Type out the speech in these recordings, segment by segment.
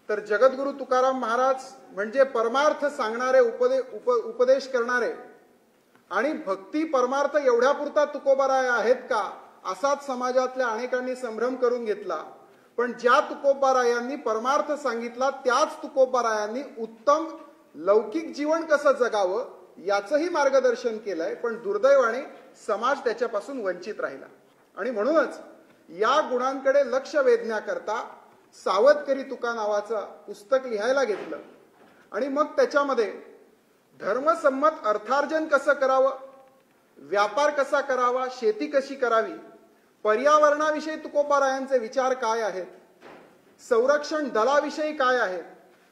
तर जगद्गुरु तुकाराम महाराज म्हणजे परमार्थ सांगणारे, उपदेश करणारे आणि भक्ती परमार्थ एवढ्यापुरता तुकोबाराय आहेत का, असाच समाजातल्या अनेकांनी संभ्रम करून घेतला. पण ज्या तुकोबारायांनी परमार्थ सांगितला त्याच तुकोबारायांनी उत्तम लौकिक जीवन कसं जगावं याचंही मार्गदर्शन केलंय. पण दुर्दैवाने समाज त्याच्यापासून वंचित राहिला आणि म्हणूनच या गुणांकडे लक्ष वेधण्याकरता सावधकरी तुका नावाचं पुस्तक लिहायला घेतलं. आणि मग त्याच्यामध्ये धर्मसंमत अर्थार्जन कसं करावं, व्यापार कसा करावा, शेती कशी करावी, पर्यावरणाविषयी तुकोबारायांचे विचार काय आहेत, संरक्षण दलाविषयी काय आहेत,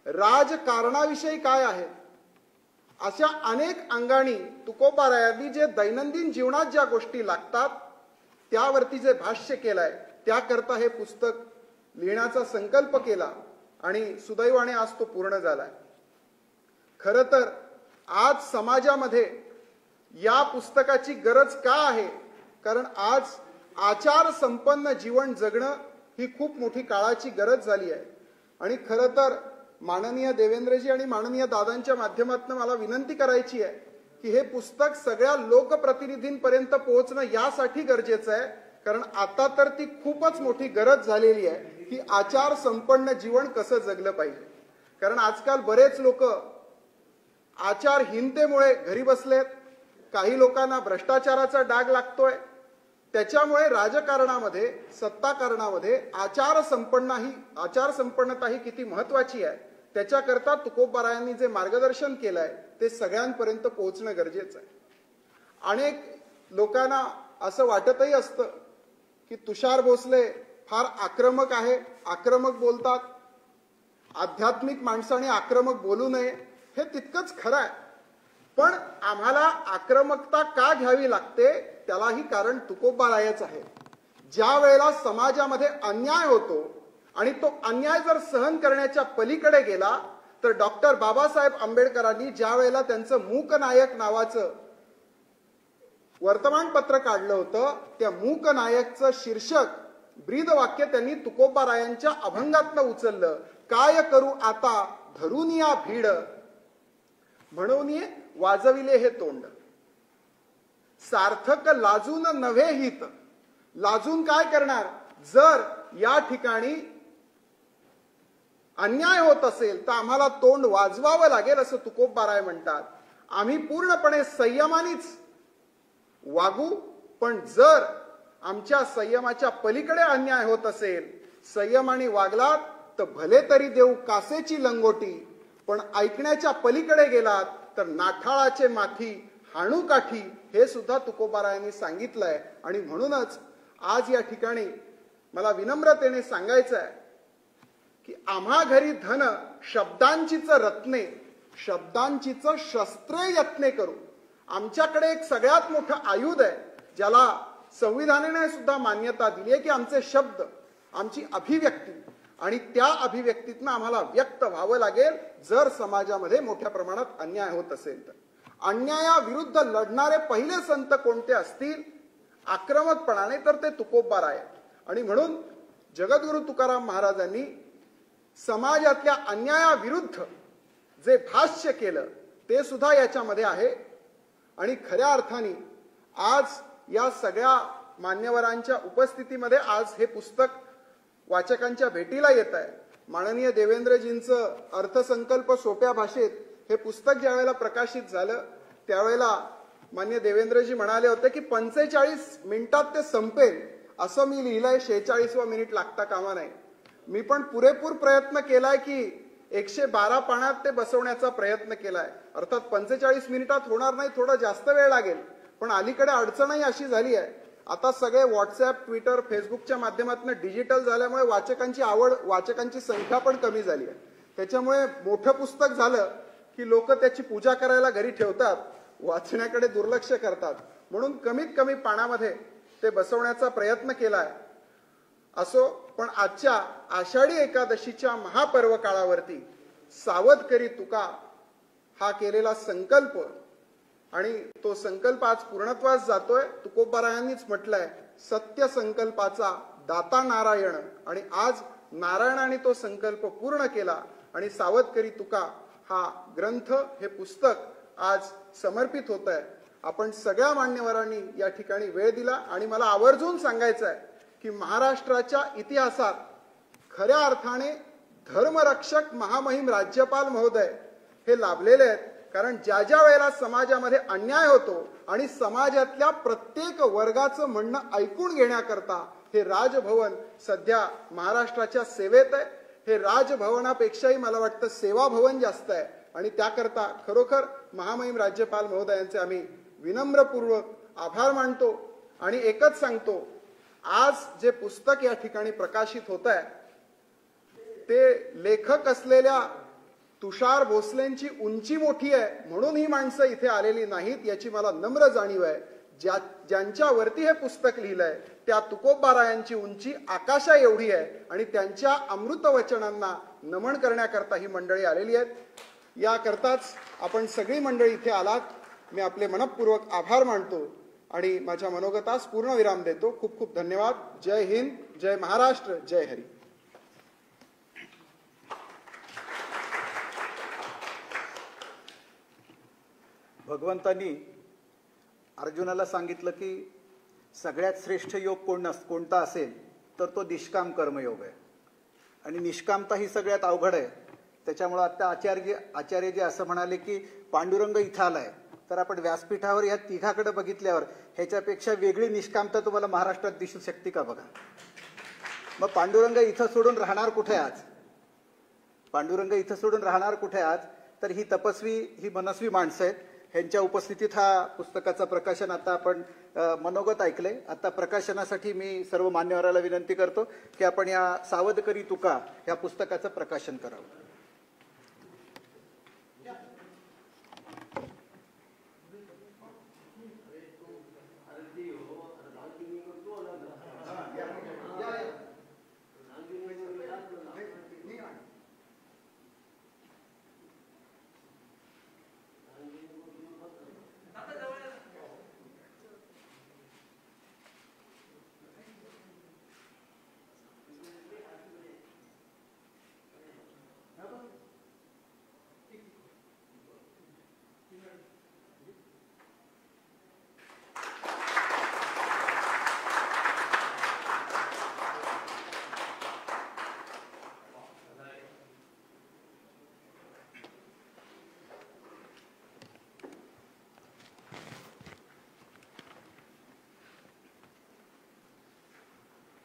राजकारणाविषयी काय आहेत, अशा अनेक अंगांनी तुकोबारायांनी जे दैनंदिन जीवनात ज्या गोष्टी लागतात त्यावरती जे भाष्य केलंय, त्याकरता हे पुस्तक लिहिण्याचा संकल्प केला आणि सुदैवाने आज तो पूर्ण झालाय. खरं तर आज समाजामध्ये या पुस्तकाची गरज का आहे, कारण आज आचार संपन्न जीवन जगणं ही खूप मोठी काळाची गरज झाली आहे. आणि खरं तर माननीय देवेंद्रजी आणि माननीय दादांच्या माध्यमातून मला विनंती करायची आहे की हे पुस्तक सगळ्या लोकप्रतिनिधींपर्यंत पोहोचणं यासाठी गरजेचं आहे, कारण आता तर ती खूपच मोठी गरज झालेली आहे की आचार संपन्न जीवन कसं जगलं पाहिजे. कारण आजकाल बरेच लोक आचारहीनतेमुळे घरी बसलेत, काही लोकांना भ्रष्टाचाराचा डाग लागतोय. त्याच्यामुळे राजकारणामध्ये, सत्ताकारणामध्ये आचारसंपन्नता ही किती महत्वाची आहे त्याच्याकरता तुकोबारायांनी जे मार्गदर्शन केलंय ते सगळ्यांपर्यंत पोहोचणं गरजेचं आहे. अनेक लोकांना असं वाटतही असतं की तुषार भोसले फार आक्रमक आहे, आक्रमक बोलतात, आध्यात्मिक माणसाने आक्रमक बोलू नये. हे तितकंच खरं आहे, पण आम्हाला आक्रमकता का घ्यावी लागते त्यालाही कारण तुकोबारायच आहे. ज्या वेळेला समाजामध्ये अन्याय होतो आणि तो अन्याय जर सहन करण्याच्या पलीकडे गेला तर डॉक्टर बाबासाहेब आंबेडकरांनी ज्या वेळेला त्यांचं मूकनायक नावाचं वर्तमानपत्र काढलं होतं, त्या मूकनायकचं शीर्षक ब्रीदवाक्य त्यांनी तुकोबारायांच्या अभंगातनं उचललं. काय करू आता धरून या भीड, म्हणून वाजविले हे तोंड, सार्थक लाजून नव्हे हित. लाजून काय करणार, जर या ठिकाणी अन्याय होत असेल तर आम्हाला तोंड वाजवावं लागेल असं तुकोबाराय म्हणतात. आम्ही पूर्णपणे संयमानेच वागू, पण जर आमच्या संयमाच्या पलीकडे अन्याय होत असेल, संयमाने वागलात तर भले तरी देऊ कासेची लंगोटी, पण ऐकण्याच्या पलीकडे गेलात तर नाठाळाचे माथी हाणू काठी, हे सुद्धा तुकोबारायांनी सांगितलंय. आणि म्हणूनच आज या ठिकाणी मला विनम्रतेने सांगायचं आहे की आम्हा घरी धन शब्दांचीच रत्ने, शब्दांचीच शस्त्रे यत्ने करू. आमच्याकडे एक सगळ्यात मोठं आयुध आहे ज्याला संविधानाने सुद्धा मान्यता दिली आहे की आमचे शब्द, आमची अभिव्यक्ती, आणि त्या अभिव्यक्तीतनं आम्हाला व्यक्त व्हावं लागेल जर समाजामध्ये मोठ्या प्रमाणात अन्याय होत असेल तर. अन्यायाविरुद्ध लढणारे पहिले संत कोणते असतील आक्रमकपणाने तर ते तुकोबाराय. आणि म्हणून जगद्गुरु तुकाराम महाराजांनी समाजातल्या अन्यायाविरुद्ध जे भाष्य केलं ते सुद्धा याच्यामध्ये आहे. आणि खऱ्या अर्थाने आज या सगळ्या मान्यवरांच्या उपस्थितीमध्ये आज हे पुस्तक वाचकांच्या भेटीला येत आहे. माननीय देवेंद्रजींचं अर्थसंकल्प सोप्या भाषेत हे पुस्तक ज्या वेळेला प्रकाशित झालं त्यावेळेला मान्य देवेंद्रजी म्हणाले होते की 45 मिनिटात ते संपेल असं मी लिहिलंय, 46वां मिनिट लागता कामा नाही. मी पण पुरेपूर प्रयत्न केलाय की 112 पानात ते बसवण्याचा प्रयत्न केलाय. अर्थात 45 मिनिटात होणार नाही, थोडा जास्त वेळ लागेल. पण अलीकडे अडचणही अशी झाली आहे, आता सगळे व्हॉट्सअप, ट्विटर, फेसबुकच्या माध्यमातून डिजिटल झाल्यामुळे वाचकांची आवड, वाचकांची संख्या पण कमी झाली आहे. त्याच्यामुळे मोठं पुस्तक झालं की लोक त्याची पूजा करायला घरी ठेवतात, वाचण्याकडे दुर्लक्ष करतात. म्हणून कमीत कमी पानामध्ये ते बसवण्याचा प्रयत्न केलाय. असो, पण आजच्या आषाढी एकादशीच्या महापर्व काळावरती सावधकरी तुका हा केलेला संकल्प, आणि तो संकल्प आज पूर्णत्वास जातोय. तुकोबारायांनीच म्हटलंय सत्य संकल्पाचा दाता नारायण, आणि आज नारायणाने तो संकल्प पूर्ण केला आणि सावधकरी तुका हा ग्रंथ, हे पुस्तक आज समर्पित होत आहे. आपण सगळ्या मान्यवरांनी या ठिकाणी वेळ दिला आणि मला आवर्जून सांगायचं आहे की महाराष्ट्राच्या इतिहासात खऱ्या अर्थाने धर्मरक्षक महामहिम राज्यपाल महोदय हे लाभलेले आहेत. कारण ज्या ज्या वेळेला समाजामध्ये अन्याय होतो आणि समाजातल्या प्रत्येक वर्गाचं म्हणणं ऐकून घेण्याकरता हे राजभवन सध्या महाराष्ट्राच्या सेवेत आहे. हे राजभवनापेक्षाही मला वाटतं सेवाभवन जास्त आहे आणि त्याकरता खरोखर महामहिम राज्यपाल महोदयांचे आम्ही विनम्रपूर्वक आभार मानतो. आणि एकच सांगतो, आज जे पुस्तक या ठिकाणी प्रकाशित होत आहे ते लेखक असलेल्या तुषार भोसलेंची उंची मोठी आहे म्हणून ही माणसं इथे आलेली नाहीत याची मला नम्र जाणीव आहे. ज्यांच्यावरती हे पुस्तक लिहिलंय त्या तुकोबारायांची उंची आकाशा एवढी आहे आणि त्यांच्या अमृत वचनांना नमन करण्याकरता ही मंडळी आलेली आहेत. याकरताच आपण सगळी मंडळी इथे आलात. मी आपले मनपूर्वक आभार मानतो आणि माझ्या मनोगतास पूर्णविराम देतो. खूप खूप धन्यवाद. जय हिंद, जय महाराष्ट्र, जय हरी. भगवंतांनी अर्जुनाला सांगितलं की सगळ्यात श्रेष्ठ योग कोणता असेल तर तो निष्काम कर्मयोग आहे आणि निष्कामता ही सगळ्यात अवघड आहे. त्याच्यामुळे आता आचार्यजी असं म्हणाले की पांडुरंग इथं आलाय तर आपण व्यासपीठावर या तिघाकडे बघितल्यावर ह्याच्यापेक्षा वेगळी निष्कामता तुम्हाला महाराष्ट्रात दिसू शकते का बघा. मग पांडुरंग इथं सोडून राहणार कुठे आज? पांडुरंग इथं सोडून राहणार कुठे आज? तर ही तपस्वी, ही मनस्वी माणसं आहेत. ह्यांच्या उपस्थितीत हा पुस्तकाचं प्रकाशन आता आपण मनोगत ऐकलंय. आता प्रकाशनासाठी मी सर्व मान्यवराला विनंती करतो की आपण या सावधकरी तुका या पुस्तकाचं प्रकाशन करावं.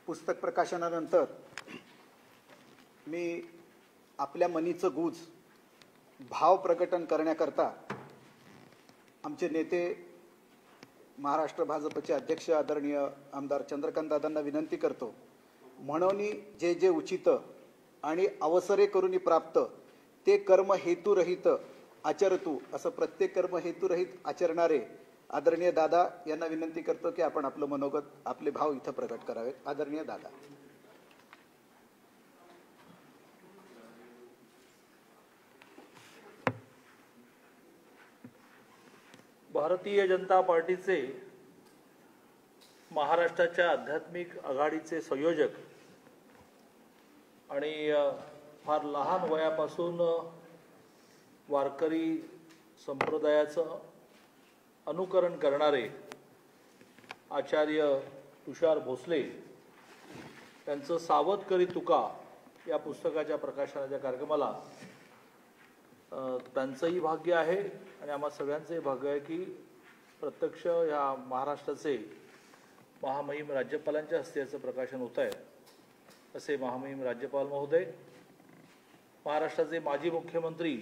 पुस्तक प्रकाशनानंतर मी आपल्या मनीचं गुज भाव प्रकटन करण्याकरता आमचे नेते महाराष्ट्र भाजपचे अध्यक्ष आदरणीय आमदार चंद्रकांत दादांना विनंती करतो. म्हणून जे जे उचित आणि अवसरे करून प्राप्त ते कर्म हेतुरहित आचरतू असं प्रत्येक कर्म हेतुरहित आचरणारे आदरणीय दादा यांना विनंती करतो की आपण आपलं मनोगत, आपले भाव इथं प्रकट करावेत. आदरणीय दादा. भारतीय जनता पार्टीचे महाराष्ट्राच्या आध्यात्मिक आघाडीचे संयोजक आणि फार लहान वयापासून वारकरी संप्रदायाचं अनुकरण करणारे आचार्य तुषार भोसले त्यांचं सावधकरी तुका या पुस्तकाच्या प्रकाशनाच्या कार्यक्रमाला त्यांचंही भाग्य आहे आणि आम्हा सगळ्यांचंही भाग्य आहे की प्रत्यक्ष या महाराष्ट्राचे महामहिम राज्यपालांच्या हस्ते याचं प्रकाशन होत आहे. असे महामहिम राज्यपाल महोदय, महाराष्ट्राचे माजी मुख्यमंत्री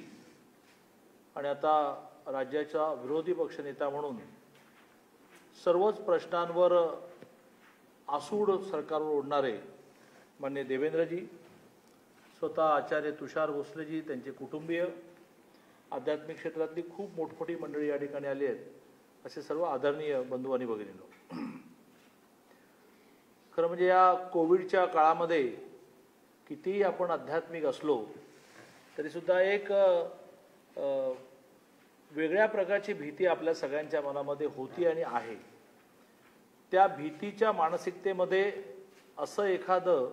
आणि आता राज्याचा विरोधी पक्षनेता म्हणून सर्वच प्रश्नांवर आसूड सरकारवर ओढणारे माननीय देवेंद्रजी, स्वतः आचार्य तुषार भोसलेजी, त्यांचे कुटुंबीय, आध्यात्मिक क्षेत्रातली खूप मोठमोठी मंडळी या ठिकाणी आली आहेत, असे सर्व आदरणीय बंधू आणि भगिनींनो, खरं म्हणजे या कोविडच्या काळामध्ये कितीही आपण आध्यात्मिक असलो तरीसुद्धा एक वेगळ्या प्रकारची भीती आपल्या सगळ्यांच्या मनामध्ये होती आणि आहे. त्या भीतीच्या मानसिकतेमध्ये असं एखादं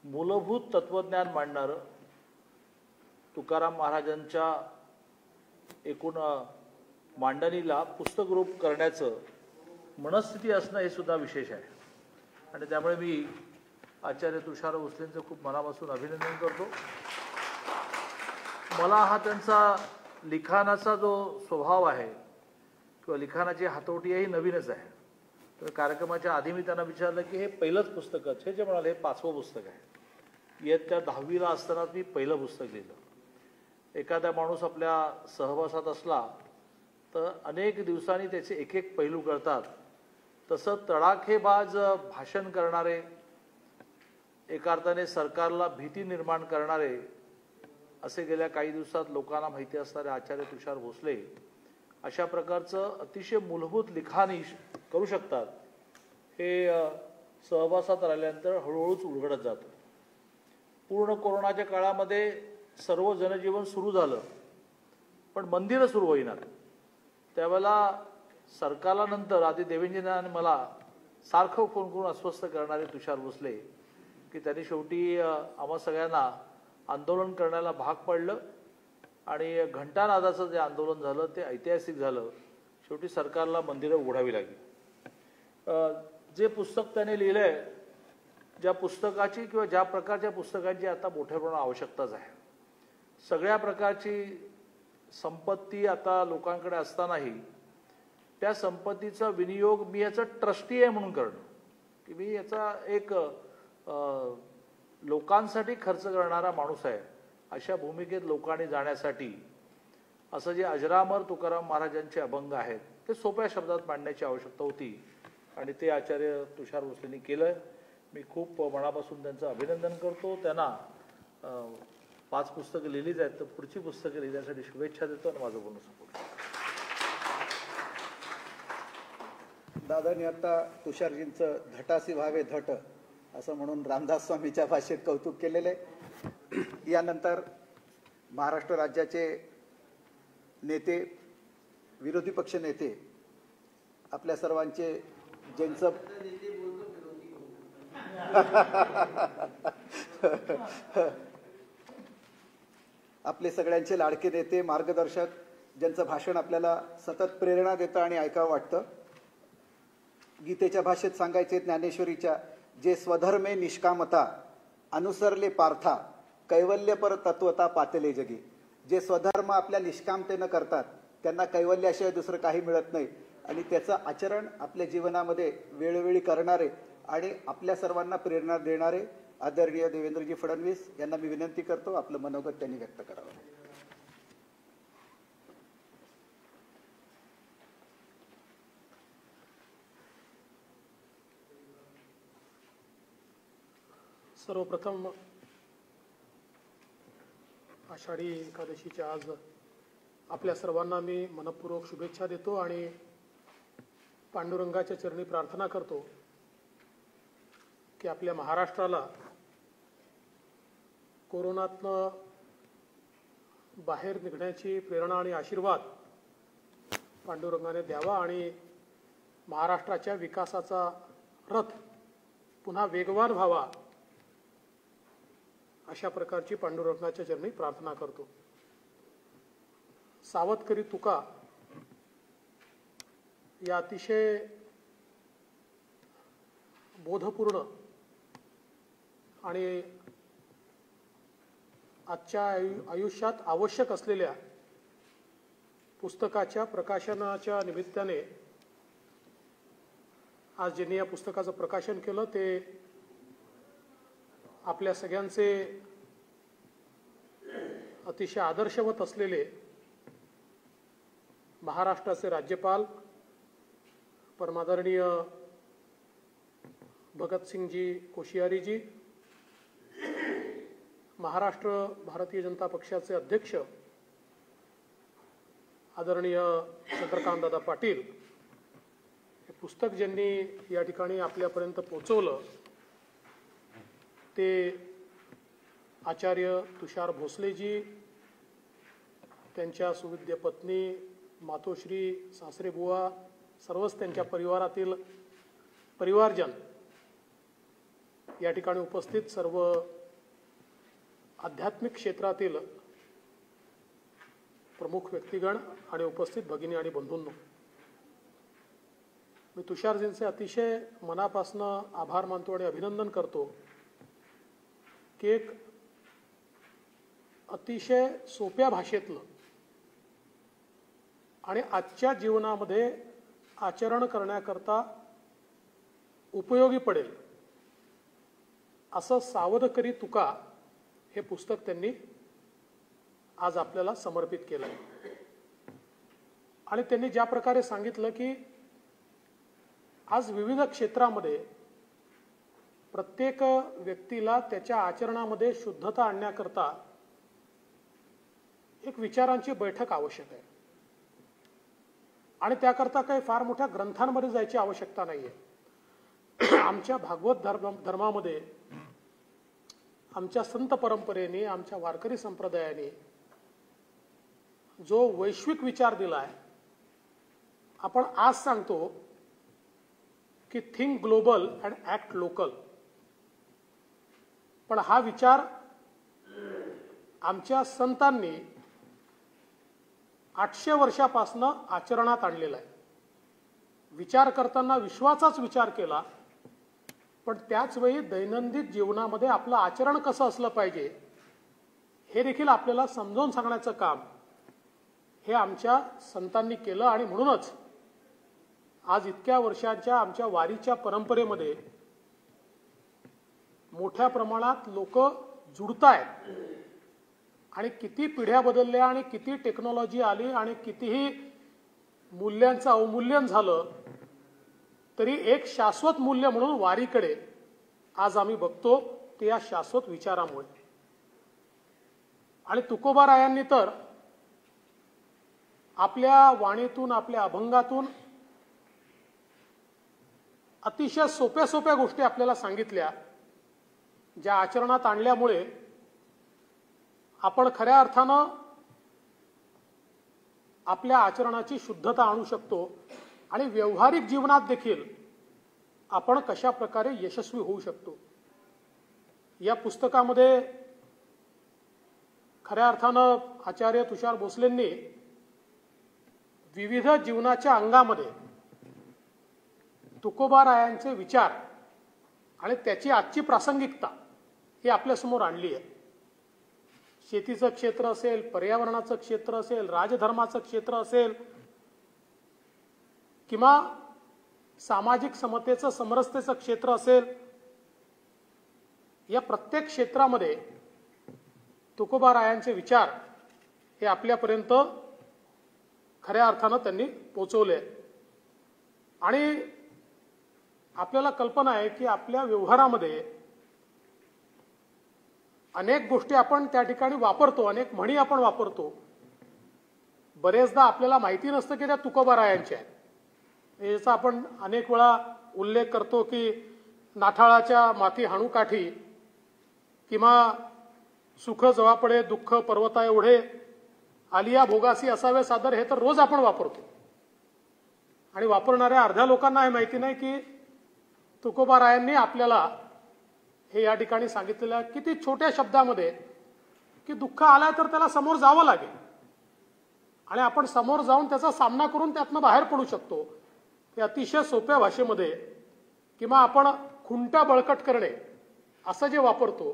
मूलभूत तत्वज्ञान मांडणारं तुकाराम महाराजांच्या एकूण मांडणीला पुस्तकरूप करण्याचं मनस्थिती असणं हे सुद्धा विशेष आहे. आणि त्यामुळे मी आचार्य तुषार भोसलेंचं खूप मनापासून अभिनंदन करतो. मला हा त्यांचा लिखाणाचा जो स्वभाव आहे किंवा लिखाणाची हातोटी ही नवीनच आहे. तर कार्यक्रमाच्या आधी मी त्यांना विचारलं की हे पहिलंच पुस्तकच हे जे म्हणाले हे 5वं पुस्तक आहे. इयत्ता 10वीला असताना मी पहिलं पुस्तक लिहिलं. एखादा माणूस आपल्या सहवासात असला तर अनेक दिवसांनी त्याचे एक एक पैलू कळतात. तसं तडाखेबाज भाषण करणारे, एका अर्थाने सरकारला भीती निर्माण करणारे असे गेल्या काही दिवसात लोकांना माहिती असणारे आचार्य तुषार भोसले अशा प्रकारचं अतिशय मूलभूत लिखाण करू शकतात हे सहवासात राहिल्यानंतर हळूहळूच उलगडत जातं. पूर्ण कोरोनाच्या काळामध्ये सर्व जनजीवन सुरू झालं पण मंदिरं सुरू होईनात. त्यावेळेला सरकारला नंतर आधी देवेंद्रजींनी मला सारखं फोन करून अस्वस्थ करणारे तुषार भोसले की त्यांनी शेवटी आम्हा सगळ्यांना आंदोलन करण्याला भाग पडलं आणि घंटानादाचं जे आंदोलन झालं ते ऐतिहासिक झालं. शेवटी सरकारला मंदिरं उघडावी लागली. जे पुस्तक त्याने लिहिलं आहे, ज्या पुस्तकाची किंवा ज्या प्रकारच्या पुस्तकांची आता मोठ्या प्रमाणात आवश्यकताच आहे. सगळ्या प्रकारची संपत्ती आता लोकांकडे असतानाही त्या संपत्तीचा विनियोग मी याचा ट्रस्टी आहे म्हणून करणं, की मी याचा एक लोकांसाठी खर्च करणारा माणूस आहे अशा भूमिकेत लोकांनी जाण्यासाठी असं जे अजरामर तुकाराम महाराजांचे अभंग आहेत ते सोप्या शब्दात मांडण्याची आवश्यकता होती आणि ते आचार्य तुषार भोसलेंनी केलं. मी खूप मनापासून त्यांचं अभिनंदन करतो. त्यांना 5 पुस्तकं लिहिलीच आहेत तर पुढची पुस्तकं लिहिण्यासाठी शुभेच्छा देतो आणि माझं बोलणं संपवतो. दादांनी आता तुषारजींचं धटासी व्हावे धट असं म्हणून रामदास स्वामीच्या भाषेत कौतुक केलेलं आहे. यानंतर महाराष्ट्र राज्याचे नेते, विरोधी पक्ष नेते, आपल्या सर्वांचे ज्यांचं आपले सगळ्यांचे लाडके नेते, मार्गदर्शक, ज्यांचं भाषण आपल्याला सतत प्रेरणा देतं आणि ऐकावं वाटतं. गीतेच्या भाषेत सांगायचे, ज्ञानेश्वरीच्या, जे स्वधर्मे निष्कामता अनुसरले पार्था कैवल्यपर तत्वता पातले जगी. जे स्वधर्म आपल्या निष्कामतेनं करतात त्यांना कैवल्याशिवाय दुसरं काही मिळत नाही आणि त्याचं आचरण आपल्या जीवनामध्ये वेळोवेळी करणारे आणि आपल्या सर्वांना प्रेरणा देणारे आदरणीय देवेंद्रजी फडणवीस यांना मी विनंती करतो आपलं मनोगत त्यांनी व्यक्त करावं. सर्वप्रथम आषाढी एकादशीच्या आज आपल्या सर्वांना मी मनपूर्वक शुभेच्छा देतो आणि पांडुरंगाच्या चरणी प्रार्थना करतो की आपल्या महाराष्ट्राला कोरोनातनं बाहेर निघण्याची प्रेरणा आणि आशीर्वाद पांडुरंगाने द्यावा आणि महाराष्ट्राच्या विकासाचा रथ पुन्हा वेगवान व्हावा अशा प्रकारची पांडुरंगाच्या चरणी प्रार्थना करतो. सावध करी तुका या अतिशय बोधपूर्ण आणि आजच्या आयुष्यात आवश्यक असलेल्या पुस्तकाच्या प्रकाशनाच्या निमित्ताने आज ज्यांनी या पुस्तकाचं प्रकाशन केलं ते आपल्या सगळ्यांचे अतिशय आदर्शवत असलेले महाराष्ट्राचे राज्यपाल परमादरणीय भगतसिंगजी कोश्यारीजी, महाराष्ट्र भारतीय जनता पक्षाचे अध्यक्ष आदरणीय चंद्रकांतदादा पाटील, हे पुस्तक ज्यांनी या ठिकाणी आपल्यापर्यंत पोहोचवलं ते आचार्य तुषार भोसलेजी, त्यांच्या सुविद्य पत्नी, मातोश्री, सासरेबुवा, सर्वच त्यांच्या परिवारातील परिवारजन या ठिकाणी उपस्थित सर्व आध्यात्मिक क्षेत्रातील प्रमुख व्यक्तिगण आणि उपस्थित भगिनी आणि बंधूंनो, मी तुषारजींचे अतिशय मनापासून आभार मानतो आणि अभिनंदन करतो की एक अतिशय सोप्या भाषेतलं आणि आजच्या जीवनामध्ये आचरण करण्याकरता उपयोगी पडेल असं सावध करी तुका हे पुस्तक त्यांनी आज आपल्याला समर्पित केलं आहे. आणि त्यांनी ज्या प्रकारे सांगितलं की आज विविध क्षेत्रामध्ये प्रत्येक व्यक्तीला त्याच्या आचरणामध्ये शुद्धता आणण्याकरता एक विचारांची बैठक आवश्यक आहे आणि त्याकरता काही फार मोठ्या ग्रंथांमध्ये जायची आवश्यकता नाहीये. आमच्या भागवत धर्मामध्ये, आमच्या संत परंपरेने, आमच्या वारकरी संप्रदायाने जो वैश्विक विचार दिलाय, आपण आज सांगतो की think global and act local, पण हा विचार आमच्या संतांनी 800 वर्षापासून आचरणात आणलेला आहे. विचार करताना विश्वाचाच विचार केला, पण त्याच वेळी दैनंदिन जीवनामध्ये आपलं आचरण कसं असलं पाहिजे हे देखील आपल्याला समजावून सांगण्याचं काम हे आमच्या संतांनी केलं. आणि म्हणूनच आज इतक्या वर्षांच्या आमच्या वारीच्या परंपरेमध्ये मोठ्या प्रमाणात लोक जुडतायत आणि किती पिढ्या बदलल्या आणि किती टेक्नॉलॉजी आली आणि कितीही मूल्यांचं अवमूल्यन झालं तरी एक शाश्वत मूल्य म्हणून वारीकडे आज आम्ही बघतो ते या शाश्वत विचारामुळे. आणि तुकोबारायांनी तर आपल्या वाणीतून, आपल्या अभंगातून अतिशय सोप्या सोप्या गोष्टी आपल्याला सांगितल्या, ज्या आचरणात आणल्यामुळे आपण खऱ्या अर्थानं आपल्या आचरणाची शुद्धता आणू शकतो आणि व्यावहारिक जीवनात देखील आपण कशा प्रकारे यशस्वी होऊ शकतो. या पुस्तकामध्ये खऱ्या अर्थानं आचार्य तुषार भोसलेंनी विविध जीवनाच्या अंगामध्ये तुकोबारायांचे विचार आणि त्याची आजची प्रासंगिकता ही आपल्यासमोर आणली आहे. शेतीचं क्षेत्र असेल, पर्यावरणाचं क्षेत्र असेल, राजधर्माचं क्षेत्र असेल किंवा सामाजिक समतेचं, समरसतेचं क्षेत्र असेल, या प्रत्येक क्षेत्रामध्ये तुकोबारायांचे विचार हे आपल्यापर्यंत खऱ्या अर्थानं त्यांनी पोचवले. आणि आपल्याला कल्पना आहे की आपल्या व्यवहारामध्ये अनेक गोष्टी आपण त्या ठिकाणी वापरतो, अनेक म्हणी आपण वापरतो. बरेचदा आपल्याला माहिती नसतं की त्या तुकोबारायांच्या आहेत. याचा आपण अनेक वेळा उल्लेख करतो की नाठाळाच्या माती हाणू काठी किंवा सुख जवापडे दुःख पर्वता एवढे आलिया भोगासी असावे सादर, हे तर रोज आपण वापरतो. आणि वापरणाऱ्या अर्ध्या लोकांना हे माहिती नाही की तुकोबारायांनी आपल्याला हे या ठिकाणी सांगितलेलं आहे किती छोट्या शब्दामध्ये की दुःख आलाय तर त्याला समोर जावं लागेल आणि आपण समोर जाऊन त्याचा सामना करून त्यातनं बाहेर पडू शकतो. हे अतिशय सोप्या भाषेमध्ये किंवा आपण खुंटा बळकट करणे असं जे वापरतो,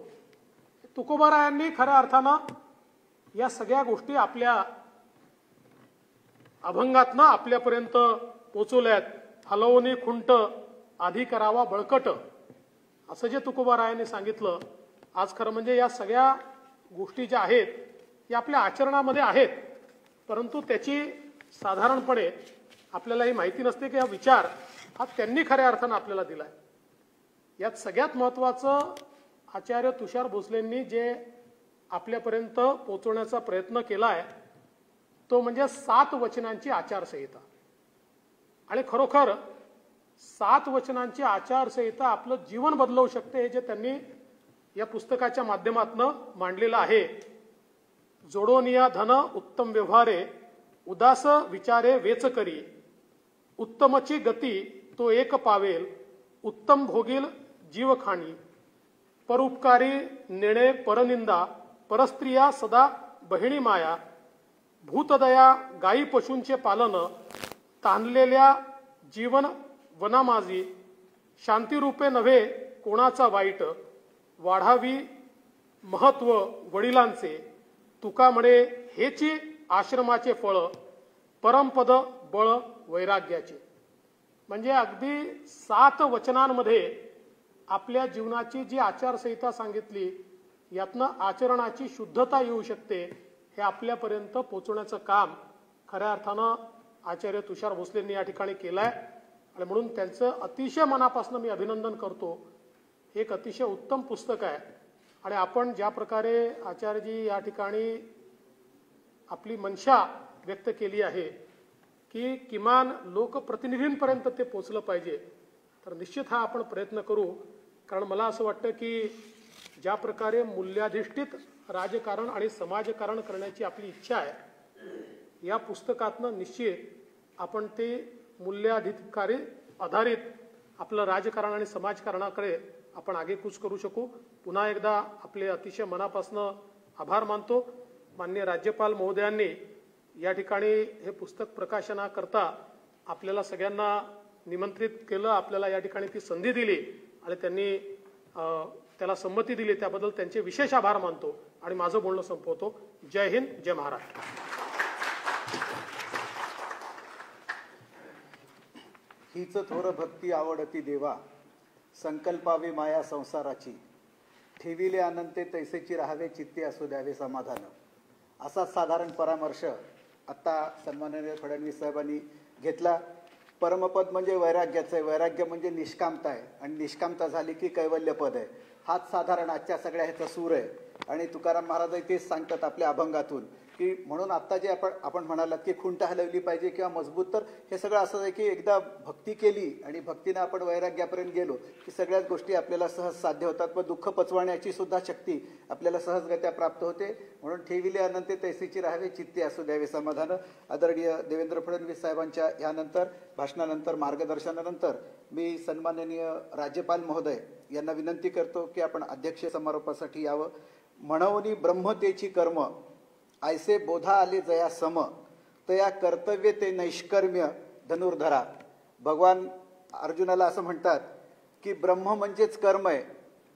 तुकोबारायांनी खऱ्या अर्थानं या सगळ्या गोष्टी आपल्या अभंगातनं आपल्यापर्यंत पोचवल्यात. हलवणी खुंट आधी करावा बळकट, असं जे तुकोबारायांनी सांगितलं. आज खरं म्हणजे या सगळ्या गोष्टी ज्या आहेत या आपल्या आचरणामध्ये आहेत, परंतु त्याची साधारणपणे आपल्यालाही माहिती नसते की हा विचार हा त्यांनी खऱ्या अर्थानं आपल्याला दिलाय. यात सगळ्यात महत्वाचं आचार्य तुषार भोसलेंनी जे आपल्यापर्यंत पोहोचवण्याचा प्रयत्न केला आहे तो म्हणजे 7 वचनांची आचारसंहिता. आणि खरोखर 7 वचनांची आचारसंहिता आपलं जीवन बदलवू शकते, हे जे त्यांनी या पुस्तकाच्या माध्यमातून मांडलेलं आहे. जोडोनिया धन उत्तम व्यवहारे, उदास विचारे वेच करी, उत्तमची गती तो एक पावेल, उत्तम भोगील जीव खाणी, परोपकारी नेणे परनिंदा, परस्त्रिया सदा बहिणी माया, भूतदया गायी पशूंचे पालन, ताणलेल्या जीवन वनामाजी, शांतिरूपे नव्हे कोणाचा वाईट, वाढावी महत्व वडिलांचे, तुका म्हणे हेची आश्रमाचे फळ, परमपद बळ वैराग्याचे. म्हणजे अगदी 7 वचनांमध्ये आपल्या जीवनाची जी आचारसंहिता सांगितली, यातनं आचरणाची शुद्धता येऊ शकते, हे आपल्यापर्यंत पोहोचवण्याचं काम खऱ्या अर्थानं आचार्य तुषार भोसलेंनी या ठिकाणी केलंय. आणि म्हणून त्यांचं अतिशय मनापासून मी अभिनंदन करतो. हे एक अतिशय उत्तम पुस्तक आहे. आणि आपण ज्या प्रकारे आचार्यजी या ठिकाणी आपली मनशा व्यक्त केली आहे की किमान लोकप्रतिनिधींपर्यंत ते पोचलं पाहिजे, तर निश्चित हा आपण प्रयत्न करू. कारण मला असं वाटतं की ज्या प्रकारे मूल्याधिष्ठित राजकारण आणि समाजकारण करण्याची आपली इच्छा आहे, या पुस्तकातनं निश्चित आपण ते मूल्याधिकारी आधारित आपलं राजकारण आणि समाजकारणाकडे आपण आगेकूच करू शकू. पुन्हा एकदा आपले अतिशय मनापासून आभार मानतो. माननीय राज्यपाल महोदयांनी या ठिकाणी हे पुस्तक प्रकाशनाकरता आपल्याला सगळ्यांना निमंत्रित केलं, आपल्याला या ठिकाणी ती संधी दिली आणि त्यांनी त्याला संमती दिली, त्याबद्दल त्यांचे विशेष आभार मानतो आणि माझं बोलणं संपवतो. जय हिंद, जय महाराष्ट्र. हीच थोर भक्ती आवडती देवा, संकल्पावी माया संसाराची, ठेविले अनंते तैसेची राहावे चित्ते असू द्यावे समाधान. असा साधारण परामर्श आता सन्माननीय फडणवीस साहेबांनी घेतला. परमपद म्हणजे वैराग्याचं आहे, वैराग्य म्हणजे निष्कामता आहे आणि निष्कामता झाली की कैवल्यपद आहे. हाच साधारण आजच्या सगळ्या ह्याचा सूर आहे. आणि तुकाराम महाराजही तेच सांगतात आपल्या अभंगातून की म्हणून आता जे आपण म्हणालात की खुंट हलवली पाहिजे किंवा मजबूत, तर हे सगळं असं आहे की एकदा भक्ती केली आणि भक्तीनं आपण वैराग्यापर्यंत गेलो की सगळ्याच गोष्टी आपल्याला सहज साध्य होतात. पण दुःख पचवण्याची सुद्धा शक्ती आपल्याला सहजगत्या प्राप्त होते. म्हणून ठेविले अनंते तैसेची राहावे चित्ते असू द्यावे समाधान. आदरणीय देवेंद्र फडणवीस साहेबांच्या यानंतर भाषणानंतर मार्गदर्शनानंतर मी सन्माननीय राज्यपाल महोदय यांना विनंती करतो की आपण अध्यक्ष समारोपासाठी यावं. म्हणवनी ब्रह्मतेची कर्म ऐसे बोधा आले जया सम, तया कर्तव्य ते नैष्कर्म्य धनुर्धरा. भगवान अर्जुनाला असं म्हणतात की ब्रह्म म्हणजेच कर्म आहे,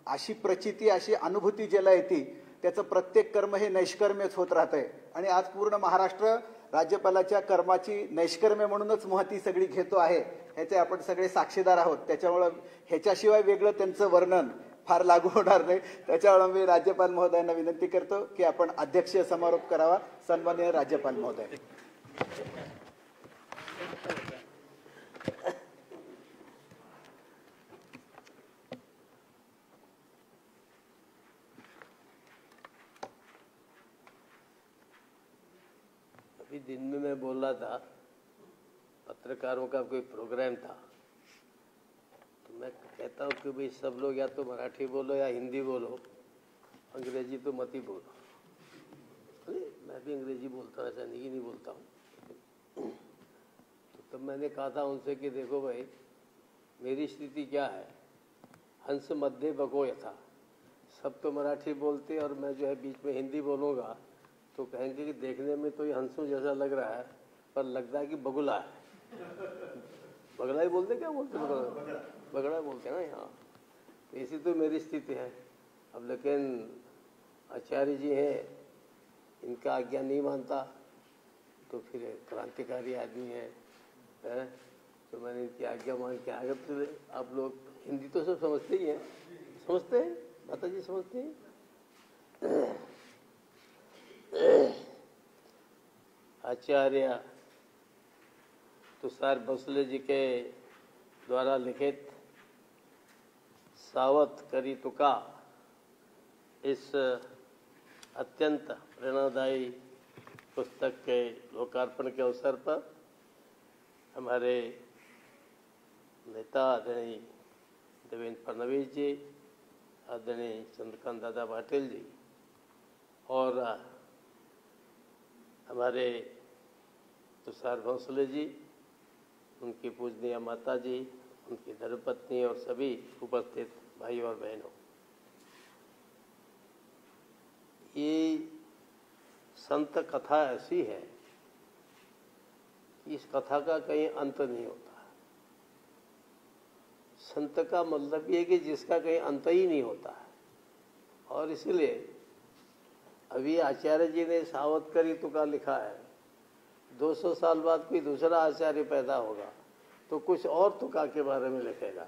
अशी प्रचिती अशी अनुभूती ज्याला येते त्याचं प्रत्येक कर्म हे नैष्कर्म्यच होत राहतंय. आणि आज पूर्ण महाराष्ट्र राज्यपालाच्या कर्माची नैष्कर्म्य म्हणूनच महती सगळी घेतो आहे, ह्याचे आपण सगळे साक्षीदार आहोत. त्याच्यामुळं ह्याच्याशिवाय वेगळं त्यांचं वर्णन फार लागू होणार नाही. त्याच्यामुळे मी राज्यपाल महोदयांना विनंती करतो की आपण अध्यक्षीय समारोप करावा. सन्माननीय राज्यपाल महोदय. अभी दिन में मैं बोल रहा था, पत्रकारों का कोई प्रोग्राम था, तो मैं कहता हूँ कि भाई सब लोग या तो मराठी बोलो या हिंदी बोलो, अंग्रेजी तो मत ही बोलो. अरे मैं भी अंग्रेजी बोलता हूँ, ऐसा नहीं कि नहीं बोलता हूँ. तो तब मैंने कहा था उनसे कि देखो भाई मेरी स्थिति क्या है, हंस मध्य बको यथा. सब तो मराठी बोलते और मैं जो है बीच में हिंदी बोलूँगा तो कहेंगे कि देखने में तो ये हंसों जैसा लग रहा है पर लगता है कि बगुला है. बगड़ा ही बोलते, क्या बोलते बगड़ा, बगड़ा बोलते हैं ना यहाँ. तो इसी तो मेरी स्थिति है. अब लेकिन आचार्य जी हैं, इनका आज्ञा नहीं मानता तो फिर क्रांतिकारी आदमी है, तो मैंने इनकी आज्ञा मान के आगे चले. आप लोग हिंदी तो सब समझते ही हैं, समझते हैं माता जी, समझते हैं. आचार्य तुषार भोसले जी के द्वारा लिखित सावत करी तुका, इस अत्यंत प्रेरणादायी पुस्तक के लोकार्पण के अवसर पर हमारे नेता आदरणीय देवेंद्र फडणवीस जी, आदरणीय चंद्रकांत दादा पाटिल जी और हमारे तुषार भोसले जी, उनकी पूजनीय माता जी, उनकी धर्मपत्नी और सभी उपस्थित भाई और बहनों, ये संत कथा ऐसी है कि इस कथा का कहीं अंत नहीं होता। संत का मतलब ये कि जिसका कहीं अंत ही नहीं होता है। और इसलिए अभी आचार्य जी ने सावध करी तुका लिखा है, 200 साल बाद कोई दूसरा आचार्य पैदा होगा तो कुछ और तुका के बारे में लिखेगा,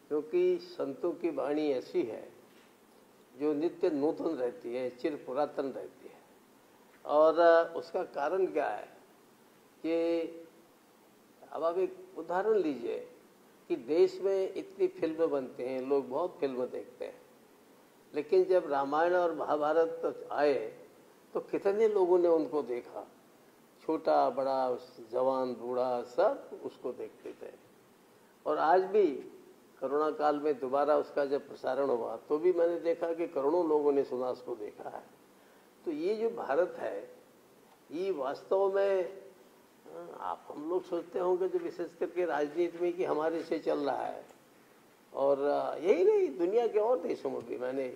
क्योंकि संतों की वाणी ऐसी है जो नित्य नूतन रहती है, चिर पुरातन रहती है। और उसका कारण क्या है कि अब आप एक उदाहरण लीजिए कि देश में इतनी फिल्में बनती हैं, लोग बहुत फिल्म देखते हैं, लेकिन जब रामायण और महाभारत आए तो कितने लोगों ने उनको देखा, छोटा बड़ा जवान बूढ़ा सब उसको देखते थे। और आज भी कोरोना काल में दोबारा उसका जब प्रसारण हुआ तो भी मैंने देखा कि करोड़ों लोगों ने सुना, उसको देखा है। तो ये जो भारत है ये वास्तव में आप हम लोग सोचते होंगे जो विशेष करके राजनीति में कि हमारे से चल रहा है, और यही नहीं दुनिया के और देशों में भी मैंने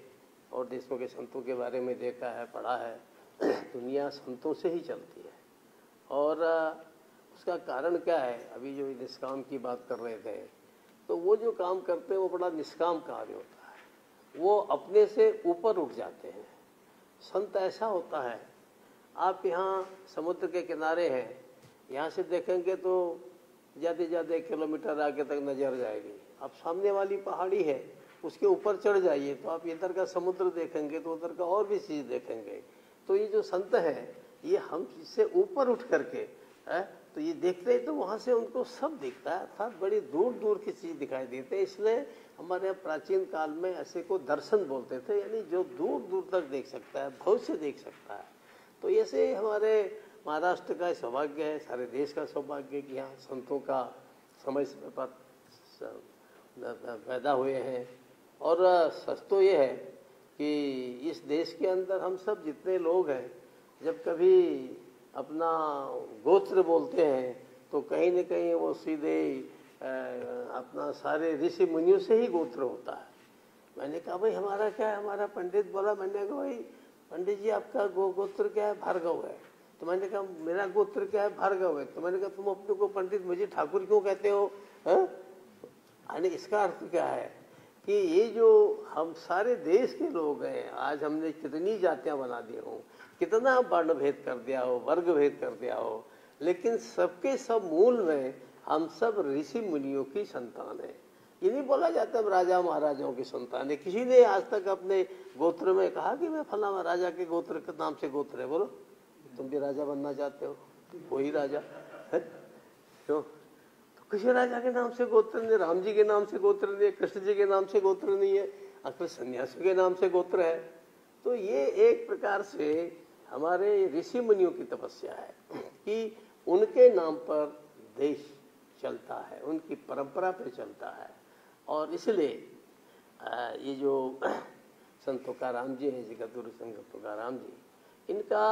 और देशों के संतों के बारे में देखा है, पढ़ा है। दुनिया संतों से ही चलती है। और उसका कारण क्या है, अभी जो निष्काम की बात कर रहे थे, तो वो जो काम करते हैं वो बड़ा निष्काम कार्य होता है, वो अपने से ऊपर उठ जाते हैं। संत ऐसा होता है, आप यहाँ समुद्र के किनारे हैं, यहाँ से देखेंगे तो ज़्यादा ज़्यादा 1 किलोमीटर आगे तक नजर जाएगी। आप सामने वाली पहाड़ी है उसके ऊपर चढ़ जाइए तो आप इधर का समुद्र देखेंगे तो उधर का और भी चीज़ देखेंगे। तो ये जो संत है ये हम इससे ऊपर उठ करके तो ये देखते हैं तो वहाँ से उनको सब दिखता है, अर्थात बड़ी दूर दूर की चीज़ दिखाई देते हैं। इसलिए हमारे यहाँ प्राचीन काल में ऐसे को दर्शन बोलते थे, यानी जो दूर दूर तक देख सकता है, भविष्य देख सकता है। तो ऐसे हमारे महाराष्ट्र का सौभाग्य है, सारे देश का सौभाग्य है कि यहाँ संतों का समय समय पर पैदा हुए हैं। और सच तो ये है कि इस देश के अंदर हम सब जितने लोग हैं, जब कभी अपना गोत्र बोलते हैं तो कहीं न कहीं वो सीधे अपना सारे ऋषि मुनियों से ही गोत्र होता है। मैंने कहा भाई हमारा क्या है, हमारा पंडित बोला, मैंने कहा भाई पंडित जी आपका गोत्र क्या है, भार्गव है। तो मैंने कहा मेरा गोत्र क्या है, भार्गव है। तो मैंने कहा तुम अपने को पंडित मुझे ठाकुर क्यों कहते हो? यानी इसका अर्थ क्या है कि ये जो हम सारे देश के लोग हैं, आज हमने कितनी जातियां बना दी हो, कितना वर्ण भेद कर दिया हो, वर्ग भेद कर दिया हो, लेकिन सबके सब मूल में हम सब ऋषि मुनियों की संतान है। ये नहीं बोला जाता हम राजा महाराजाओं की संतान है। किसी ने आज तक अपने गोत्र में कहा कि मैं फला राजा के गोत्र के नाम से गोत्र है। बोलो तुम भी राजा बनना चाहते हो, वही राजा है क्यों? तो किसी राजा के नाम से गोत्र नहीं, राम जी के नाम से गोत्र नहीं है, कृष्ण जी के नाम से गोत्र नहीं है, अक्सर सन्यासी के नाम से गोत्र है। तो ये एक प्रकार से हमारे ऋषि मुनियों की तपस्या है कि उनके नाम पर देश चलता है, उनकी परंपरा पे चलता है। और इसलिए ये जो संत तुकाराम जी हैं, जगतगुरु संत तुकाराम जी, इनका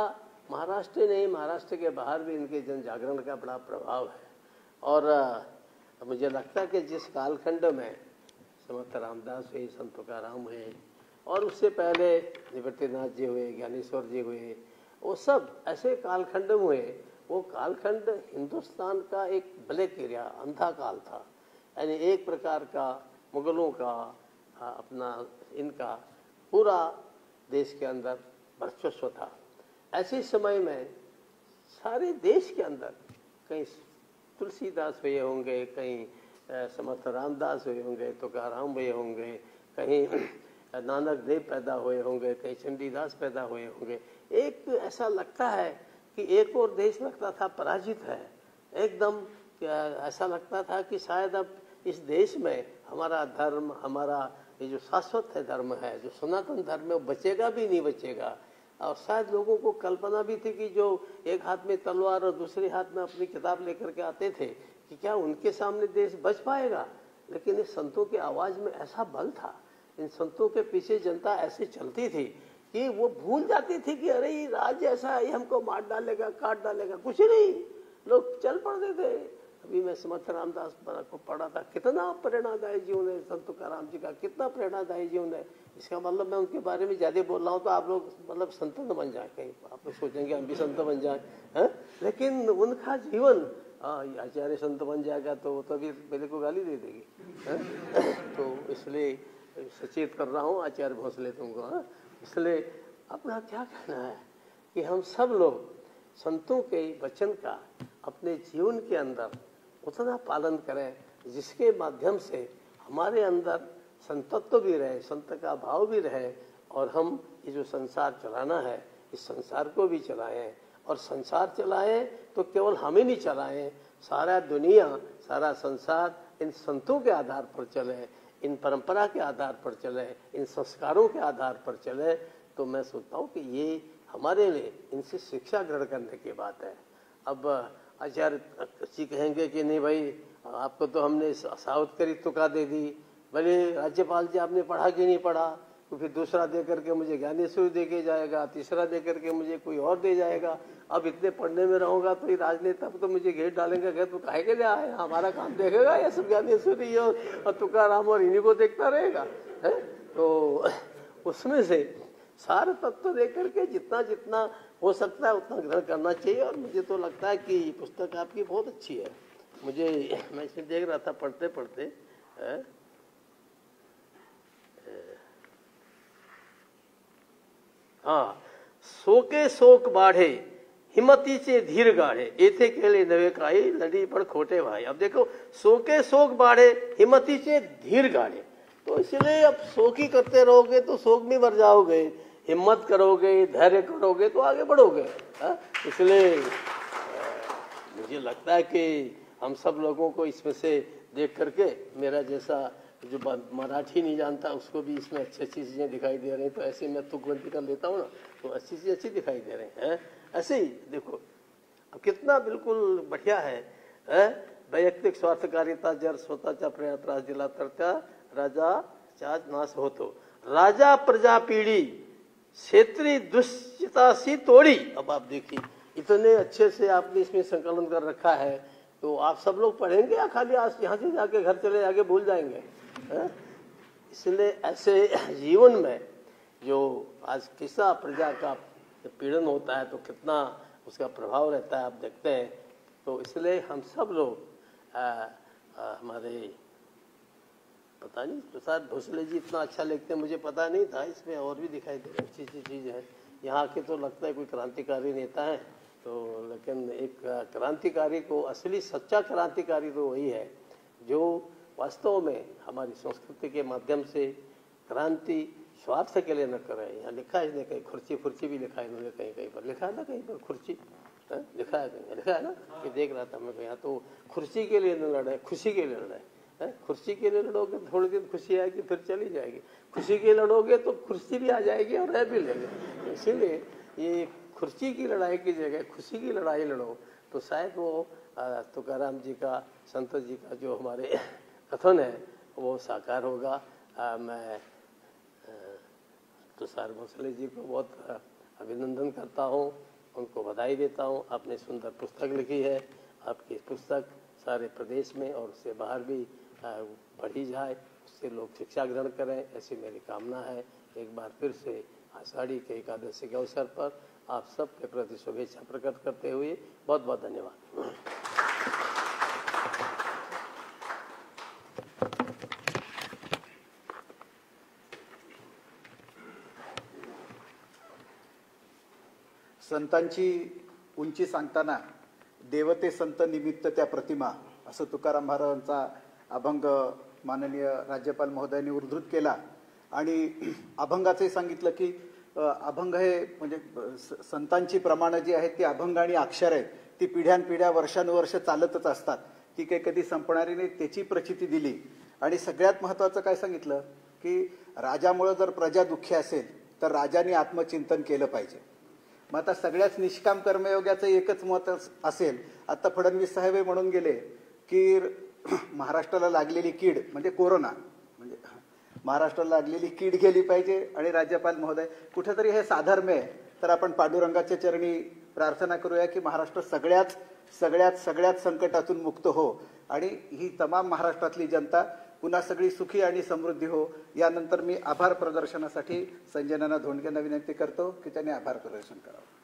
महाराष्ट्र नहीं, महाराष्ट्र के बाहर भी इनके जन जागरण का बड़ा प्रभाव है। और मुझे लगता है कि जिस कालखंड में समर्थ रामदास हुए, संत तुकाराम हुए, और उससे पहले निवृत्तिनाथ जी हुए, ज्ञानेश्वर जी हुए, वो सब ऐसे कालखंड में हुए। वो कालखंड हिंदुस्तान का एक ब्लैक एरिया, अंधा काल था, यानी एक प्रकार का मुगलों का अपना इनका पूरा देश के अंदर वर्चस्व था। ऐसे समय में सारे देश के अंदर कहीं तुलसीदास हुए होंगे, कहीं समर्थ रामदास हुए होंगे, तुकाराम हुए होंगे, कहीं नानक देव पैदा हुए होंगे, कहीं चंडीदास पैदा हुए होंगे। एक ऐसा लगता है कि एक और देश लगता था पराजित है, एकदम ऐसा लगता था कि शायद अब इस देश में हमारा धर्म, हमारा ये जो शाश्वत है धर्म है, जो सनातन धर्म है, वो बचेगा भी नहीं बचेगा। और शायद लोगों को कल्पना भी थी कि जो एक हाथ में तलवार और दूसरे हाथ में अपनी किताब लेकर के आते थे कि क्या उनके सामने देश बच पाएगा। लेकिन इस संतों की आवाज़ में ऐसा बल था, इन संतों के पीछे जनता ऐसे चलती थी कि वो भूल जाती थी कि अरे ये राज्य ऐसा है, ये हमको मार डालेगा, काट डालेगा। कुछ नहीं, लोग चल पड़ते थे। अभी मैं समर्थ रामदास को पढ़ा था, कितना प्रेरणादायी जीवन है संत तुकाराम जी का, कितना प्रेरणादायी जीवन है। इसका मतलब मैं उनके बारे में ज्यादा बोल रहा हूँ तो आप लोग मतलब संत न बन जाए, कहीं आप लोग सोचेंगे हम भी संत बन जाए हैं, लेकिन उनका जीवन, आचार्य संत बन जाएगा तो वो तभी मेरे को गाली दे देगी तो इसलिए सचेत कर रहा हूँ आचार्य भोसले तुमको। इसलिए अपना क्या कहना है कि हम सब लोग संतों के वचन का अपने जीवन के अंदर उतना पालन करें जिसके माध्यम से हमारे अंदर संतत्व भी रहे, संत का भाव भी रहे, और हम ये जो संसार चलाना है इस संसार को भी चलाएं। और संसार चलाएं तो केवल हम ही नहीं चलाएं, सारा दुनिया, सारा संसार इन संतों के आधार पर चले, इन परंपरा के आधार पर चले, इन संस्कारों के आधार पर चले। तो मैं सोचता हूँ कि ये हमारे लिए इनसे शिक्षा ग्रहण करने की बात है। अब आचार्य जी कहेंगे कि नहीं भाई आपको तो हमने सावधकरी तुका दे दी, भले राज्यपाल जी आपने पढ़ा कि नहीं पढ़ा, तो फिर दूसरा दे करके मुझे ज्ञानेश्वरी दे के जाएगा, तीसरा दे करके मुझे कोई और दे जाएगा। अब इतने पढ़ने में रहूंगा तो ये राजनेता तो मुझे घेर डालेंगे, घेर तो काहे के लिए आए, हमारा काम देखेगा या सब ज्ञानेश्वरी और तुकाराम और इन्हीं को देखता रहेगा है। तो उसमें से सारे तत्व दे करके जितना जितना हो सकता है उतना ग्रहण करना चाहिए। और मुझे तो लगता है कि पुस्तक आपकी बहुत अच्छी है। मैं इसमें देख रहा था पढ़ते पढ़ते, हाँ, शोके शोक बाढ़े हिम्मती से धीर गाढ़े, एथे केले नवे काई लड़ी पर खोटे भाई। अब देखो, शोके शोक बाढ़े हिम्मती से धीर गाढ़े, तो इसलिए अब शोक ही करते रहोगे तो शोक में मर जाओगे, हिम्मत करोगे, धैर्य करोगे तो आगे बढ़ोगे। इसलिए मुझे लगता है कि हम सब लोगों को इसमें से देख करके, मेरा जैसा जो मराठी नहीं जानता उसको भी इसमें अच्छी अच्छी चीजें दिखाई दे रही हैं। तो ऐसे मैं तुकबंदी कर लेता हूँ ना, तो अच्छी चीज अच्छी दिखाई दे रहे हैं। ऐसे ही देखो अब कितना बिल्कुल बढ़िया है। वैयक्तिक स्वार्थकारिता जर स्वतःच्या प्रयत्न त्रास दिला तर त्या राजाचा नाश होतो, राजा प्रजा पीढ़ी क्षेत्रीय दुश्चितासी तोड़ी। अब आप देखिए इतने अच्छे से आपने इसमें संकलन कर रखा है, तो आप सब लोग पढ़ेंगे या खाली आज यहाँ से जाके घर चले जाके भूल जाएंगे? इसलिए ऐसे जीवन में जो आज किसा प्रजा का पीड़न होता है तो कितना उसका प्रभाव रहता है आप देखते हैं। तो इसलिए हम सब लोग हमारे पता नहीं प्रसाद भोसले जी इतना अच्छा लिखते हैं, मुझे पता नहीं था, इसमें और भी दिखाई दे रही अच्छी अच्छी चीज़ है। यहाँ के तो लगता है कोई क्रांतिकारी नेता है, तो लेकिन एक क्रांतिकारी को, असली सच्चा क्रांतिकारी तो वही है जो वास्तव में हमारी संस्कृति के माध्यम से क्रांति स्वार्थ के लिए न करे। यहाँ लिखा है इसने कहीं खुर्ची फुर्ची भी लिखा है इन्होंने, कहीं कहीं पर लिखा है ना, कहीं पर खुर्ची लिखा है, कहीं लिखा है ना, कि देख रहा था मैं यहाँ तो खुर्ची के लिए न लड़े, खुशी के लिए लड़े। खुर्ची के लिए लड़ोगे थोड़ी दिन खुशी आएगी फिर चली जाएगी, खुशी के लड़ोगे तो खुर्ची भी आ जाएगी और रह भी लेंगे। इसीलिए ये खुर्ची की लड़ाई की जगह खुशी की लड़ाई लड़ो, तो शायद वो तुकाराम जी का, संत जी का जो हमारे कथन है वो साकार होगा। मैं तुषार भोसले जी को बहुत अभिनंदन करता हूँ, उनको बधाई देता हूँ। आपने सुंदर पुस्तक लिखी है, आपकी पुस्तक सारे प्रदेश में और उससे बाहर भी पढ़ी जाए, उससे लोग शिक्षा ग्रहण करें, ऐसी मेरी कामना है। एक बार फिर से आषाढ़ी के एकादशी के अवसर पर आप सब के प्रति शुभेच्छा प्रकट करते हुए बहुत बहुत धन्यवाद। संतांची उंची सांगताना देवते संत निमित्त त्या प्रतिमा, असं तुकाराम महाराजांचा अभंग माननीय राज्यपाल महोदयांनी उद्धृत केला। आणि अभंगाचे सांगितलं की अभंग हे म्हणजे संतांची प्रमाणं जी आहेत ती अभंग आणि अक्षर आहेत, ती पिढ्यानपिढ्या वर्षानुवर्ष चालतच असतात, ती काही कधी संपणारी नाही, त्याची प्रचिती दिली। आणि सगळ्यात महत्त्वाचं काय सांगितलं की राजामुळे जर प्रजा दुःखी असेल तर राजाने आत्मचिंतन केलं पाहिजे। मग आता सगळ्याच निष्काम कर्मयोग्याचं एकच मत असेल, आता फडणवीस साहेब म्हणून गेले की महाराष्ट्राला लागलेली कीड म्हणजे कोरोना, म्हणजे महाराष्ट्राला लागलेली कीड गेली पाहिजे आणि राज्यपाल महोदय कुठेतरी हे साधर्म्य आहे तर आपण पांडुरंगाच्या चरणी प्रार्थना करूया की महाराष्ट्र सगळ्यात सगळ्यात सगळ्यात संकटातून मुक्त हो आणि ही तमाम महाराष्ट्रातली जनता पुन्हा सगळी सुखी आणि समृद्धी हो. यानंतर मी आभार प्रदर्शनासाठी संजय नाना धोंडगेंना विनंती करतो की त्यांनी आभार प्रदर्शन करावं.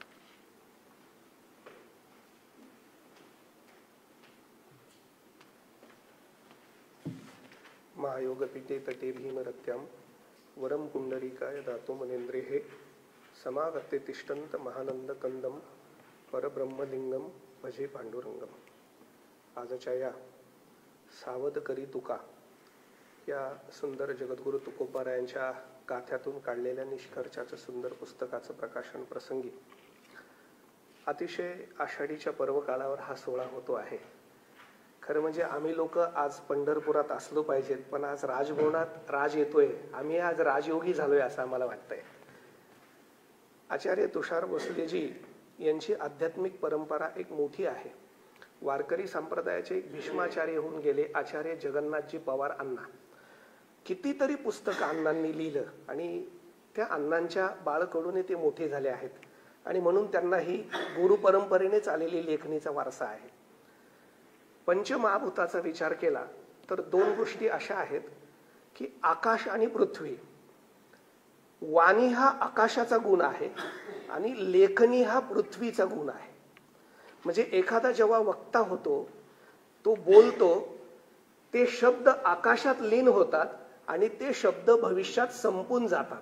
महायोगपीठे तटे भीमरत्यां वरम कुंडलिकाय दातो मनेन्द्रेः समागत्ते तिष्ठन्त महानंद कंदम परब्रह्मलिंगम भजे पांडुरंगम. आजच्या या सावध करी तुका या सुंदर जगद्गुरु तुकोबारायांच्या गाथ्यातून काढलेल्या निष्कर्षाचं सुंदर पुस्तकाचं प्रकाशन प्रसंगी अतिशय आषाढीच्या पर्वकाळावर हा सोहळा होतो आहे. खरं म्हणजे आम्ही लोक आज पंढरपुरात असलो पाहिजेत, पण आज राजभवनात राज येतोय, आम्ही आज राजयोगी झालोय असं आम्हाला वाटतंय. आचार्य तुषार भोसलेजी यांची आध्यात्मिक परंपरा एक मोठी आहे. वारकरी संप्रदायाचे एक भीष्माचार्य होऊन गेले आचार्य जगन्नाथजी पवार अण्णा. कितीतरी पुस्तकं अण्णांनी लिहिलं आणि त्या अण्णांच्या बाळकडून ते मोठे झाले आहेत आणि म्हणून त्यांना ही गुरु परंपरेनेच आलेली लेखणीचा वारसा आहे. पंचमहाभूताचा विचार केला तर दोन गोष्टी अशा आहेत की आकाश आणि पृथ्वी. वाणी हा आकाशाचा गुण आहे आणि लेखनी हा पृथ्वीचा गुण आहे. म्हणजे एखादा जेव्हा वक्ता होतो, तो बोलतो, ते शब्द आकाशात लीन होतात आणि ते शब्द भविष्यात संपून जातात.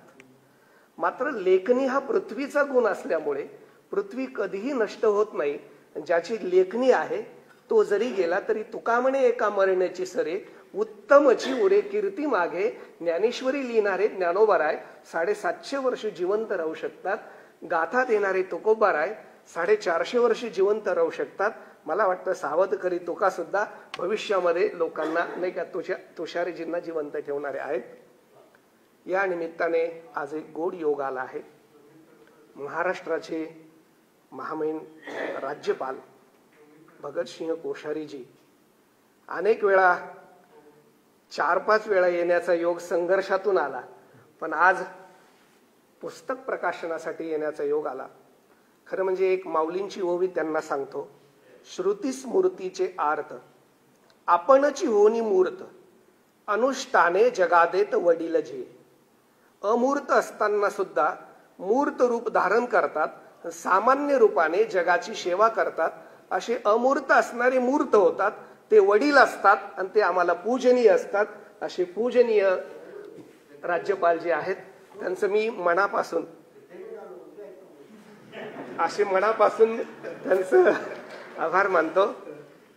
मात्र लेखनी हा पृथ्वीचा गुण असल्यामुळे पृथ्वी कधीही नष्ट होत नाही. ज्याची लेखनी आहे तो जरी गेला तरी तुका म्हणे एका मरण्याची सरे उत्तमची उरे कीर्ती मागे. ज्ञानेश्वरी लिहिणारे ज्ञानोबाराय 750 वर्ष जिवंत राहू शकतात. गाथा देणारे तुकोबाराय 450 वर्ष जिवंत राहू शकतात. मला वाटतं सावध करी तुका सुद्धा भविष्यामध्ये लोकांना नाही का तुषारजींना जिवंत ठेवणारे आहेत. या निमित्ताने आज एक गोड योग आला आहे. महाराष्ट्राचे महामहिम राज्यपाल भगतसिंह कोश्यारीजी अनेक वेळा 4-5 वेळा येण्याचा योग संघर्षातून आला, पण आज पुस्तक प्रकाशनासाठी येण्याचा योग आला. खरं म्हणजे एक माऊलींची ओवी त्यांना सांगतो. श्रुती स्मृतीचे आर्त आपणची होनी मूर्त अनुष्ठाने जगादेत वडील जे. अमूर्त असताना सुद्धा मूर्त रूप धारण करतात, सामान्य रूपाने जगाची सेवा करतात. असे अमूर्त असणारे मूर्त होतात, ते वडील असतात आणि ते आम्हाला पूजनीय असतात. असे पूजनीय राज्यपाल जे आहेत त्यांचं मी मनापासून त्यांचं आभार मानतो.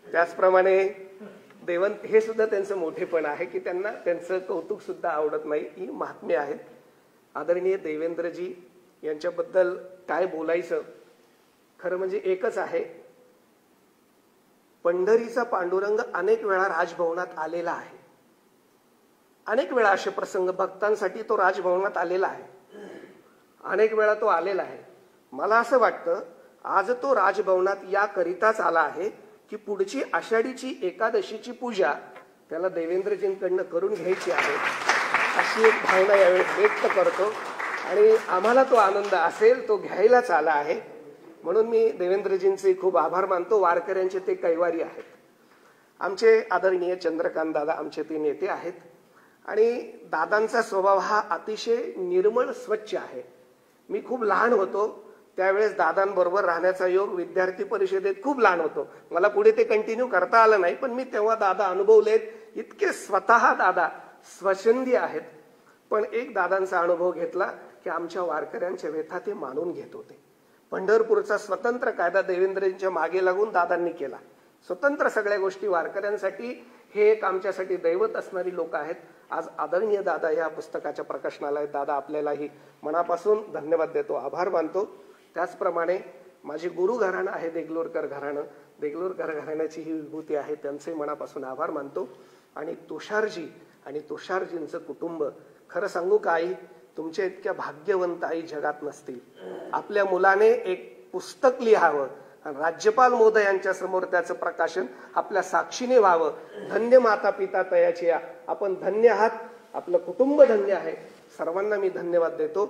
त्याचप्रमाणे देवंत हे सुद्धा त्यांचं मोठेपण आहे की त्यांना त्यांचं कौतुक सुद्धा आवडत नाही, ही महात्म्य आहेत. आदरणीय देवेंद्रजी यांच्याबद्दल काय बोलायचं. खरं म्हणजे एकच आहे, पंढरीचा पांडुरंग अनेक वेळा राजभवनात आलेला आहे. अनेक वेळा असे प्रसंग भक्तांसाठी तो राजभवनात आलेला आहे. अनेक वेळा तो आलेला आहे. मला असं वाटतं आज तो राजभवनात या करिताच आला आहे की पुढची आषाढीची एकादशीची पूजा त्याला देवेंद्रजींकडनं करून घ्यायची आहे, अशी एक भावना यावेळी व्यक्त करतो. आणि आम्हाला तो आनंद असेल तो घ्यायलाच आला आहे, म्हणून मी देवेंद्रजींचे खूप आभार मानतो. वारकऱ्यांचे ते कैवारी आहेत. आमचे आदरणीय चंद्रकांत दादा आमचे ते नेते आहेत आणि दादांचा स्वभाव हा अतिशय निर्मळ स्वच्छ आहे. मी खूप लहान होतो त्यावेळेस दादांबरोबर राहण्याचा योग विद्यार्थी परिषदेत खूप लहान होतो. मला पुढे ते कंटिन्यू करता आलं नाही, पण मी तेव्हा दादा अनुभवलेत. इतके स्वतः दादा स्वच्छंदी आहेत. पण एक दादांचा अनुभव घेतला की आमच्या वारकऱ्यांच्या व्यथा ते मानून घेत होते. पंढरपूरचा स्वतंत्र कायदा देवेंद्रजींच्या मागे लागून दादांनी केला. स्वतंत्र सगळ्या गोष्टी वारकऱ्यांसाठी. हे एक आमच्यासाठी दैवत असणारी लोक आहेत. आज आदरणीय दादा या पुस्तकाच्या प्रकाशनाला आहेत. दादा आपल्यालाही मनापासून धन्यवाद देतो, आभार मानतो. त्याचप्रमाणे माझे गुरु घराणं आहे देगलूरकर घराणं. देगलूरकर घराण्याची ही विभूती आहे, त्यांचे मनापासून आभार मानतो. आणि तुषारजी आणि तुषारजींचं कुटुंब, खरं सांगू का आई, तुमच्या इतक्या भाग्यवंत आई जगात नसतील. आपल्या मुलाने एक पुस्तक लिहावं आणि राज्यपाल महोदय यांच्या समोर त्याचं प्रकाशन आपल्या साक्षीने व्हावं. धन्य माता पिता तयाची आपण धन्य आहात. आपलं कुटुंब धन्य आहे. सर्वांना मी धन्यवाद देतो.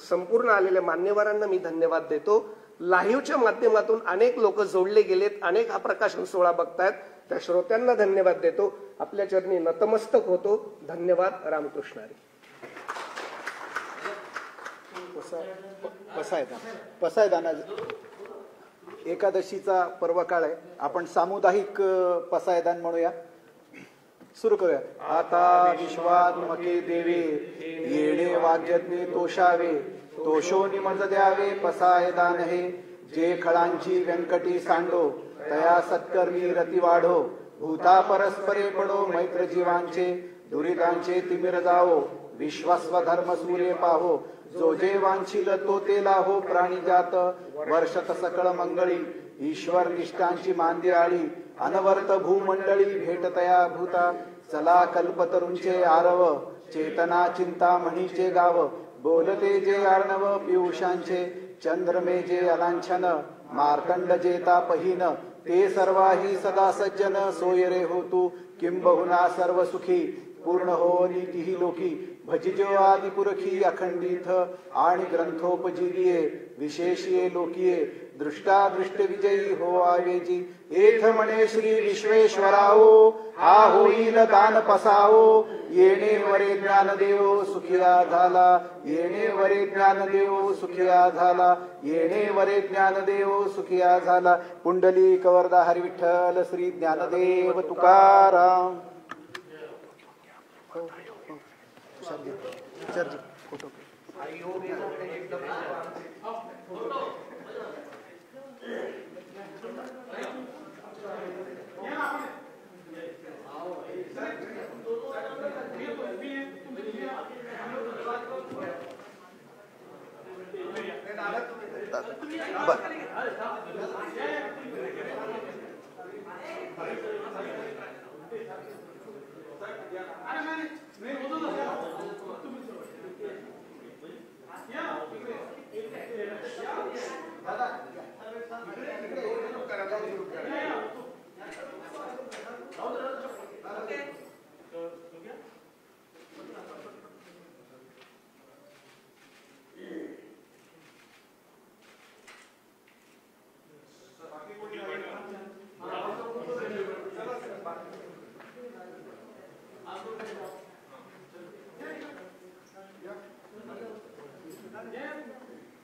संपूर्ण आलेल्या मान्यवरांना मी धन्यवाद देतो. लाईव्हच्या माध्यमातून अनेक लोक जोडले गेलेत, अनेक हा प्रकाशन सोहळा बघतायत, त्या श्रोत्यांना धन्यवाद देतो. आपल्या चरणी नतमस्तक होतो. धन्यवाद. रामकृष्ण हरी. पसायदाना एकादशीचा पर्व काळ आहे. आपण सामुदायिक पसायदान म्हणूया. सुरू करूया. आता विश्वात्मके देवे येणे वाग्यज्ञे तोषावे, तोषो निमज द्यावे पसायदान हे. जे खळांची व्यंकटी सांडो, तया सत्कर्मी रती वाढो. भूता परस्परे पडो मैत्र जीवांचे, दुरितांचे तिमिर जावो. विश्वास्व धर्म सूर्य पाहो, जो जे वांछिल तो ते लाहो. प्राणी जात वर्षत सकळ मंगळी, ईश्वर निष्ठांची मांदी आळी. अनवर्त भूमंडळी भेटतया भूता, चला कल्पतरूंचे आरव. चेतना चिंता म्हणीचे गाव, बोलते जे अर्णव पियुषांचे. चंद्रमे जे अलांछन, मार्तंड जेता पहिन. ते सर्वाही सदा सज्जन, सोयरे हो तू किंबहुना सर्व सुखी. पूर्ण हो नीतीही लोकी, भजिजो आदि पुरखी. अखंडित आणि ग्रंथोपजीविये, विशेषिये लोकिये. दृष्टा दृष्ट विजयी हो आवेजी. एथ म्हणे श्री विश्वेश्वराओ, हा होईल दान पसाओ. येणे वरे ज्ञानदेव सुखिया झाला, येणे वरे ज्ञानदेव सुखिया झाला, येणे वरे ज्ञानदेव सुखिया झाला. पुंडली कवरदा हरी विठ्ठल श्री ज्ञानदेव तुकाराम. फोटो